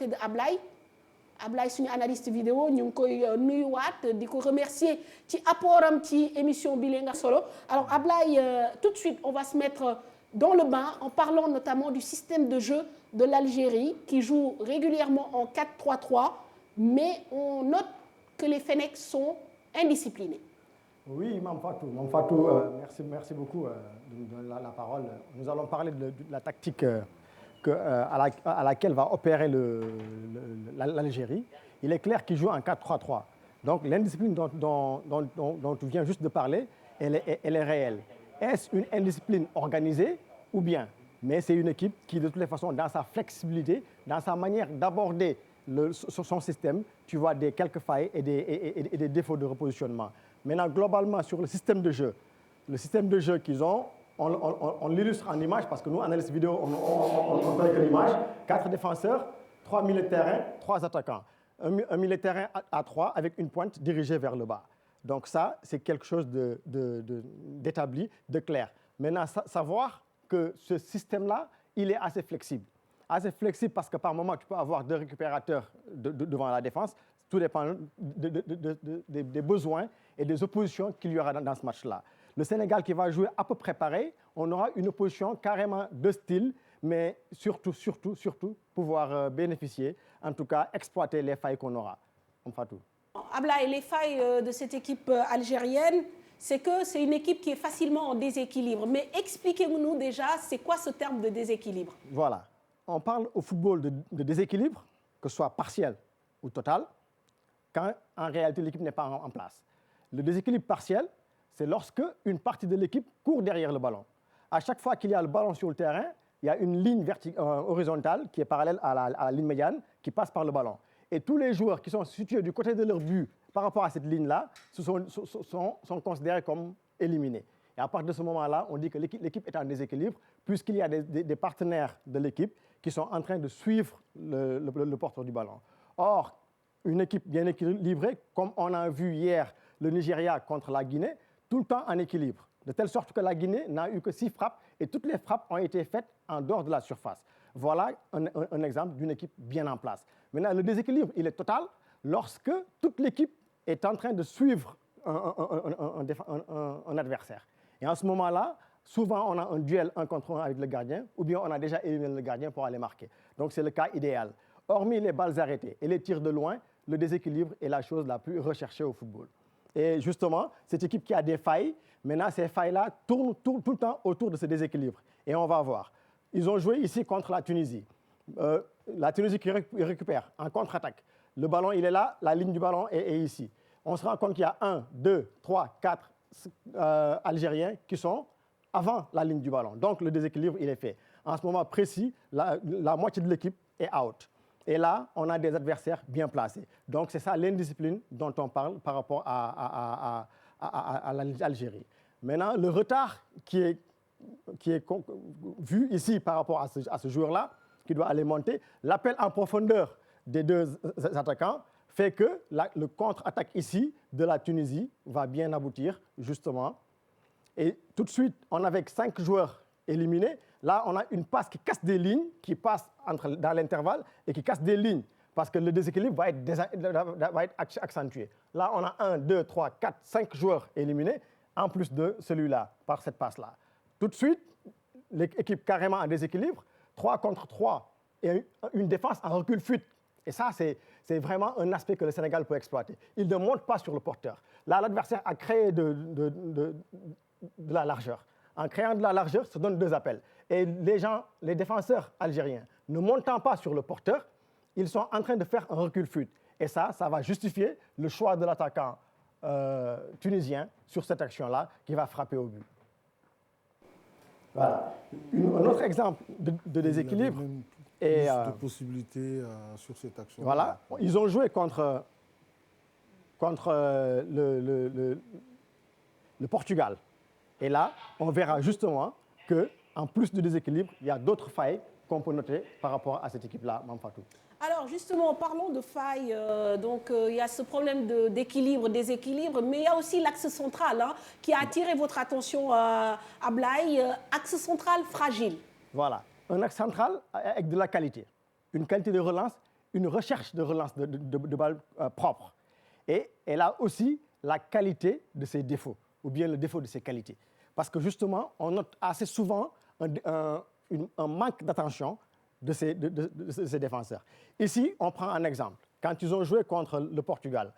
côté de Ablaye suñu analyste vidéo ñu ngi koy nuyuwaat di ko remercier ci apportam ci émission bi nga solo. Alors Ablaye, tout de suite on va se mettre dans le bain en parlant notamment du système de jeu de l'Algérie qui joue régulièrement en 4-3-3, mais on note que les Fennecs sont indisciplinés. Oui, Mme Fatou, merci beaucoup de me donner la parole. Nous allons parler de la tactique à laquelle va opérer l'Algérie. Il est clair qu'il joue en 4-3-3. Donc l'indiscipline dont tu viens juste de parler, elle est réelle. Est-ce une indiscipline organisée ou bien? Mais c'est une équipe qui, de toutes les façons, dans sa flexibilité, dans sa manière d'aborder son système, tu vois quelques failles et des défauts de repositionnement. Maintenant, globalement, sur le système de jeu qu'ils ont, on l'illustre en image parce que nous, analystes vidéo, on fait que l'image. 4 défenseurs, 3 milieux de terrain, 3 attaquants. Un milieu de terrain à 3 avec une pointe dirigée vers le bas. Donc ça, c'est quelque chose d'établi, de clair. Maintenant, savoir que ce système-là, il est assez flexible. Assez flexible parce que par moment, tu peux avoir 2 récupérateurs devant la défense. Tout dépend des besoins et des oppositions qu'il y aura dans ce match-là. Le Sénégal qui va jouer à peu près pareil, on aura une opposition carrément de style, mais surtout, pouvoir bénéficier, en tout cas, exploiter les failles qu'on aura. Fatou. Ablaye, les failles de cette équipe algérienne, c'est que c'est une équipe qui est facilement en déséquilibre. Mais expliquez-nous déjà, c'est quoi ce terme de déséquilibre? Voilà. On parle au football de déséquilibre, que ce soit partiel ou total, quand en réalité l'équipe n'est pas en place. Le déséquilibre partiel, c'est lorsque une partie de l'équipe court derrière le ballon. À chaque fois qu'il y a le ballon sur le terrain, il y a une ligne horizontale qui est parallèle à la ligne médiane qui passe par le ballon. Et tous les joueurs qui sont situés du côté de leur but par rapport à cette ligne-là sont considérés comme éliminés. Et à partir de ce moment-là, on dit que l'équipe est en déséquilibre puisqu'il y a des partenaires de l'équipe qui sont en train de suivre le porteur du ballon. Or, une équipe bien équilibrée, comme on a vu hier le Nigeria contre la Guinée, tout le temps en équilibre, de telle sorte que la Guinée n'a eu que 6 frappes et toutes les frappes ont été faites en dehors de la surface. Voilà un exemple d'une équipe bien en place. Maintenant, le déséquilibre, il est total lorsque toute l'équipe est en train de suivre un adversaire. Et en ce moment-là, souvent on a un duel 1 contre 1 avec le gardien ou bien on a déjà éliminé le gardien pour aller marquer. Donc c'est le cas idéal. Hormis les balles arrêtées et les tirs de loin, le déséquilibre est la chose la plus recherchée au football. Et justement, cette équipe qui a des failles, maintenant ces failles-là tournent tout le temps autour de ce déséquilibre. Et on va voir. Ils ont joué ici contre la Tunisie. La Tunisie qui récupère en contre-attaque. Le ballon, il est là, la ligne du ballon est ici. On se rend compte qu'il y a 1, 2, 3, 4 Algériens qui sont avant la ligne du ballon. Donc le déséquilibre, il est fait. En ce moment précis, la moitié de l'équipe est out. Et là, on a des adversaires bien placés. Donc c'est ça l'indiscipline dont on parle par rapport à l'Algérie. Maintenant, le retard qui est vu ici par rapport à ce joueur-là, qui doit aller monter, l'appel en profondeur des 2 attaquants fait que le contre-attaque ici de la Tunisie va bien aboutir, justement. Et tout de suite, on avait 5 joueurs éliminés. Là, on a une passe qui casse des lignes, qui passe dans l'intervalle et qui casse des lignes parce que le déséquilibre va être accentué. Là, on a 1, 2, 3, 4, 5 joueurs éliminés, en plus de celui-là, par cette passe-là. Tout de suite, l'équipe carrément en déséquilibre, 3 contre 3 et une défense en recul-fuite. Et ça, c'est vraiment un aspect que le Sénégal peut exploiter. Il ne monte pas sur le porteur. Là, l'adversaire a créé de la largeur. En créant de la largeur, se donne 2 appels. Et les défenseurs algériens, ne montant pas sur le porteur, ils sont en train de faire un recul-fuite. Et ça va justifier le choix de l'attaquant tunisien sur cette action-là qui va frapper au but. Voilà. Un autre exemple de déséquilibre. Et de possibilités sur cette action. Voilà. Ils ont joué contre le Portugal. Et là, on verra justement qu'en plus de déséquilibre, il y a d'autres failles qu'on peut noter par rapport à cette équipe-là, Mme Fatou. Alors justement, parlons de failles. Il y a ce problème d'équilibre, déséquilibre, mais il y a aussi l'axe central qui a attiré votre attention, Ablaye. Axe central fragile. Voilà, un axe central avec de la qualité. Une qualité de relance une recherche de relance de balles propres. Et elle a aussi la qualité de ses défauts, ou bien le défaut de ses qualités. Parce que justement, on note assez souvent un manque d'attention de ces défenseurs. Ici, on prend un exemple. Quand ils ont joué contre le Portugal,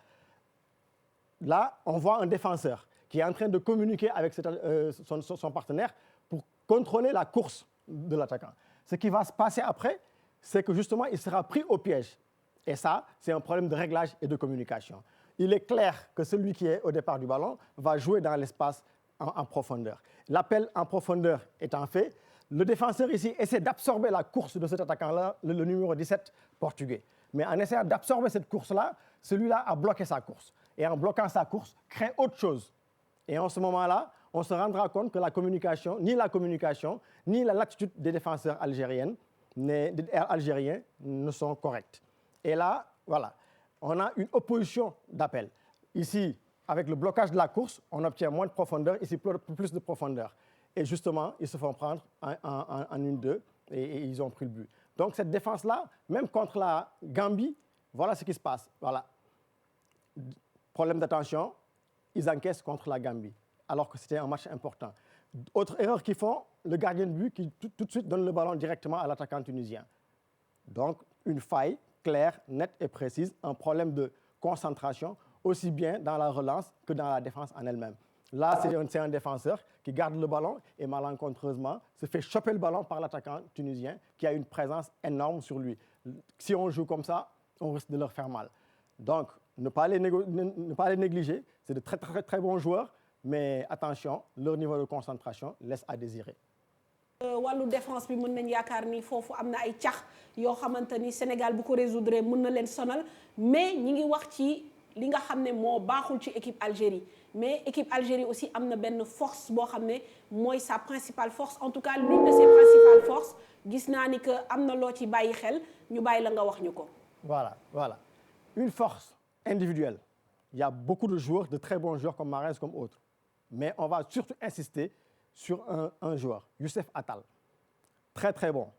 là, on voit un défenseur qui est en train de communiquer avec son partenaire pour contrôler la course de l'attaquant. Ce qui va se passer après, c'est que justement, il sera pris au piège. Et ça, c'est un problème de réglage et de communication. Il est clair que celui qui est au départ du ballon va jouer dans l'espace en profondeur. L'appel en profondeur étant fait, le défenseur ici essaie d'absorber la course de cet attaquant-là, le numéro 17 portugais. Mais en essayant d'absorber cette course-là, celui-là a bloqué sa course. Et en bloquant sa course, crée autre chose. Et en ce moment-là, on se rendra compte que la communication, ni l'attitude des défenseurs algériens ne sont correctes. Et là, voilà, on a une opposition d'appel. Ici, avec le blocage de la course, on obtient moins de profondeur, ici plus de profondeur. Et justement, ils se font prendre en 1-2 et ils ont pris le but. Donc cette défense-là, même contre la Gambie, voilà ce qui se passe. Voilà. Problème d'attention, ils encaissent contre la Gambie, alors que c'était un match important. Autre erreur qu'ils font, le gardien de but qui tout de suite donne le ballon directement à l'attaquant tunisien. Donc une faille claire, nette et précise, un problème de concentration, aussi bien dans la relance que dans la défense en elle-même. Là, c'est un défenseur qui garde le ballon et malencontreusement se fait choper le ballon par l'attaquant tunisien qui a une présence énorme sur lui. Si on joue comme ça, on risque de leur faire mal. Donc, ne pas les négliger. C'est de très, très, très bons joueurs, mais attention, leur niveau de concentration laisse à désirer. wàllu défense bi mën nañ yaakaar ni foofu am na ay cax yoo xamante ni Sénégal bu ko résoudre mën na leen sonal mais ñi ngi wax ci li nga xam ne moo baaxul ci équipe Algérie mais équipe Algérie aussi am na benn force boo xam ne mooy sa principale force en tout cas l'une de ses principales forces gis naa ni que am na loo ci bàyyi xel ñu bàyyi la nga wax ñu ko. Voilà. Une force individuelle. Il y a beaucoup de joueurs, de très bons joueurs comme Mahrez, comme autres. Mais on va surtout insister sur un joueur, Youssef Attal. Très, très bon.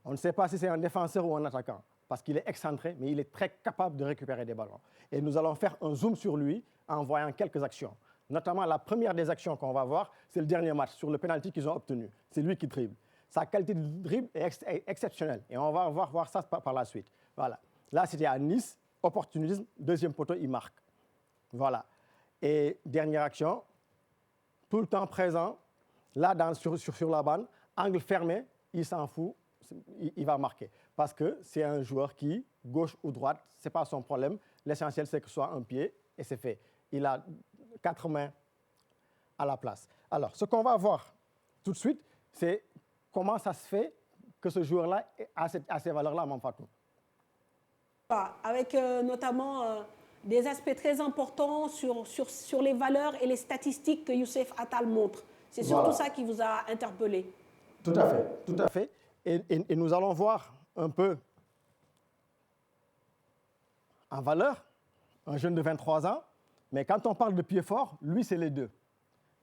On ne sait pas si c'est un défenseur ou un attaquant, parce qu'il est excentré, mais il est très capable de récupérer des ballons. Et nous allons faire un zoom sur lui en voyant quelques actions. Notamment, la première des actions qu'on va voir, c'est le dernier match, sur le penalty qu'ils ont obtenu. C'est lui qui dribble. Sa qualité de dribble est exceptionnelle. Et on va voir ça par la suite. Voilà. Là, c'était à Nice, opportunisme, deuxième poteau, il marque. Voilà. Et dernière action, tout le temps présent, là, sur la bande, angle fermé, il s'en fout, il va marquer. Parce que c'est un joueur qui, gauche ou droite, ce n'est pas son problème. L'essentiel, c'est que ce soit un pied, et c'est fait. Il a 4 mains à la place. Alors, ce qu'on va voir tout de suite, c'est comment ça se fait que ce joueur-là a ces valeurs-là, Mamfatou. Avec notamment des aspects très importants sur les valeurs et les statistiques que Youssef Attal montre. C'est surtout ça qui vous a interpellé. Tout à fait. Et nous allons voir un peu en valeur un jeune de 23 ans, mais quand on parle de pied fort, lui, c'est les deux.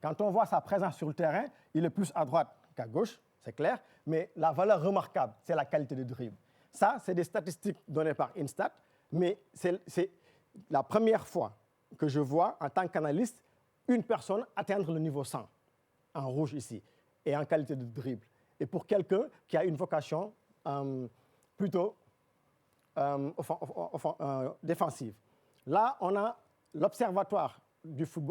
Quand on voit sa présence sur le terrain, il est plus à droite qu'à gauche, c'est clair, mais la valeur remarquable, c'est la qualité de dribble. Ça, c'est des statistiques données par Instat, mais c'est la première fois que je vois, en tant qu'analyste, une personne atteindre le niveau 100, en rouge ici, et en qualité de dribble. Et pour quelqu'un qui a une vocation plutôt défensive. Là, on a l'Observatoire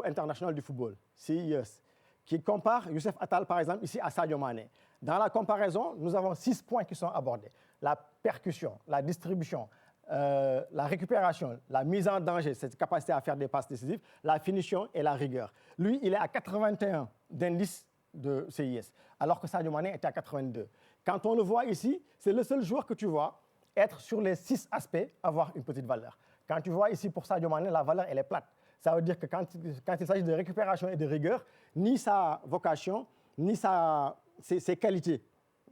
international du football, CIS, qui compare Youssef Attal, par exemple, ici à Sadio Mané. Dans la comparaison, nous avons 6 points qui sont abordés. La percussion, la distribution, la récupération, la mise en danger, cette capacité à faire des passes décisives, la finition et la rigueur. Lui, il est à 81 d'indice de CIS, alors que Sadio Mané était à 82. Quand on le voit ici, c'est le seul joueur que tu vois être sur les 6 aspects, avoir une petite valeur. Quand tu vois ici pour Sadio Mané, la valeur, elle est plate. Ça veut dire que quand il s'agit de récupération et de rigueur, ni sa vocation, ni ses qualités,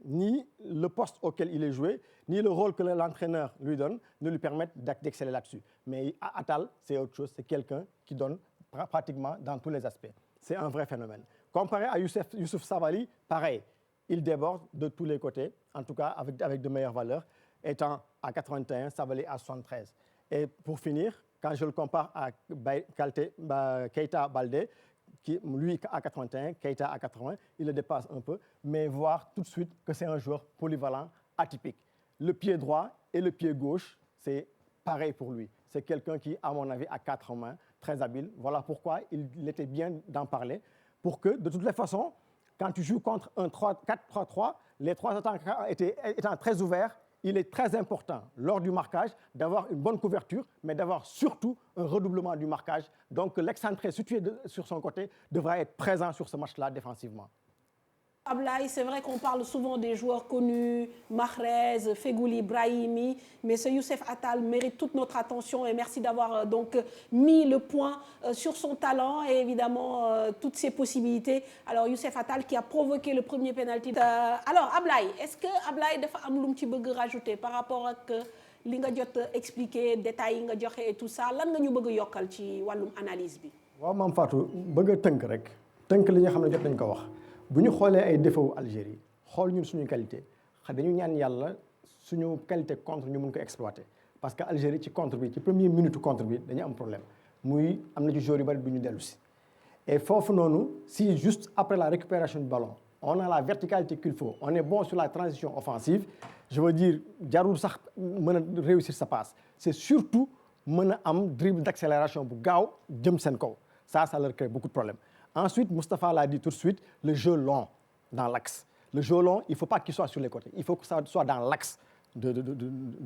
ni le poste auquel il est joué, ni le rôle que l'entraîneur lui donne ne lui permettent d'exceller là-dessus. Mais Attal, c'est autre chose, c'est quelqu'un qui donne pratiquement dans tous les aspects. C'est un vrai phénomène. Comparé à Youssouf Sabaly, pareil, il déborde de tous les côtés, en tout cas avec de meilleures valeurs. étant à 81, Sabaly à 73. Et pour finir, quand je le compare à Keita Baldé, qui, lui à 81, Keita à 80, il le dépasse un peu, mais voir tout de suite que c'est un joueur polyvalent, atypique. Le pied droit et le pied gauche, c'est pareil pour lui. C'est quelqu'un qui, à mon avis, a 4 mains, très habile. Voilà pourquoi il était bien d'en parler, pour que, de toutes les façons, quand tu joues contre un 4-3-3, les 3 attaquants étant très ouverts, il est très important, lors du marquage, d'avoir une bonne couverture, mais d'avoir surtout un redoublement du marquage. Donc, l'excentré situé sur son côté devra être présent sur ce match-là défensivement. Ablaye, c'est vrai qu'on parle souvent des joueurs connus, Mahrez, Feghouli, Brahimi, mais ce Youssef Attal mérite toute notre attention et merci d'avoir donc mis le point sur son talent et évidemment toutes ses possibilités. Alors Youssef Attal qui a provoqué le premier penalty. Alors Ablaye, est-ce que Ablaye dafa am lu mu ci bëgg rajouter par rapport ak li nga jot expliquer détails yi nga joxe et tout ça lan nga ñu bëgg yokkal ci wàllum analyse bi. waaw Mame Fatou bëgg a tënk rek tënk li nga xam ne jot nañ ko wax. bu ñu xoolee ay défauts Algérie xool ñun suñu qualité dañu ñaan yàlla suñu qualité contre ñu mun ko exploiter parce que Algérie ci contre bi ci première minute contre bi dañu am problème muy am na ci joueurs yu bari du ñu dellu si et foofu noonu si juste après la récupération du ballon on a la verticalité qu'il faut on est bon sur la transition offensive je veux dire jarul sax mën a réussir sa passe c'est surtout mën a am dribble d'accélération bu gaaw jëm seen kaw ça leur crée beaucoup de problèmes. Ensuite, Moustapha l'a dit tout de suite, le jeu long dans l'axe. Le jeu long, il ne faut pas qu'il soit sur les côtés. Il faut que ça soit dans l'axe de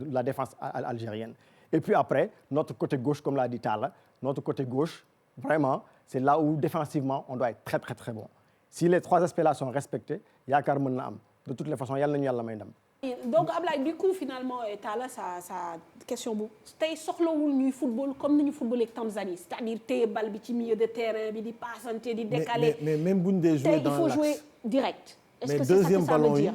la défense algérienne. Et puis après, notre côté gauche, comme l'a dit Talla, notre côté gauche, vraiment, c'est là où défensivement, on doit être très, très, très bon. Si les 3 aspects-là sont respectés, yaakaar mën na am. De toutes les façons, yàlla nañu yàlla may ndam. Donc Ablaye du coup finalement Talla sa question bu tey soxlawul ñuy football comme ni ñu footballé ak Tanzanie c'est-à-dire téye bal bi ci milieu de terrain bi di passante di décaler. mais même bu ñu dee jouer dans l'axe il faut jouer direct. Est-ce mais que c'est ça que ça veut dire?